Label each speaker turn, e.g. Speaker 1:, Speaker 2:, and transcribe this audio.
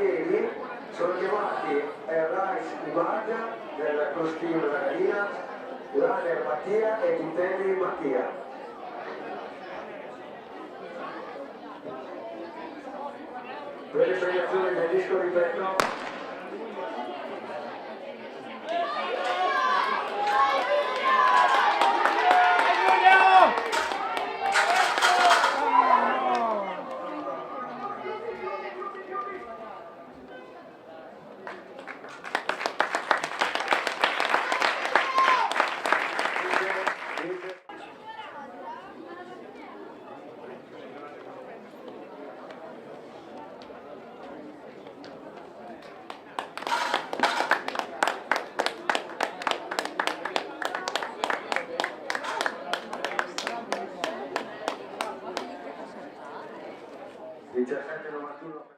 Speaker 1: allievi sono chiamati Rais Imagia del Costino La Gallina, Laner Mattia e Titelli Mattia. Per le premiazioni del disco ripeto.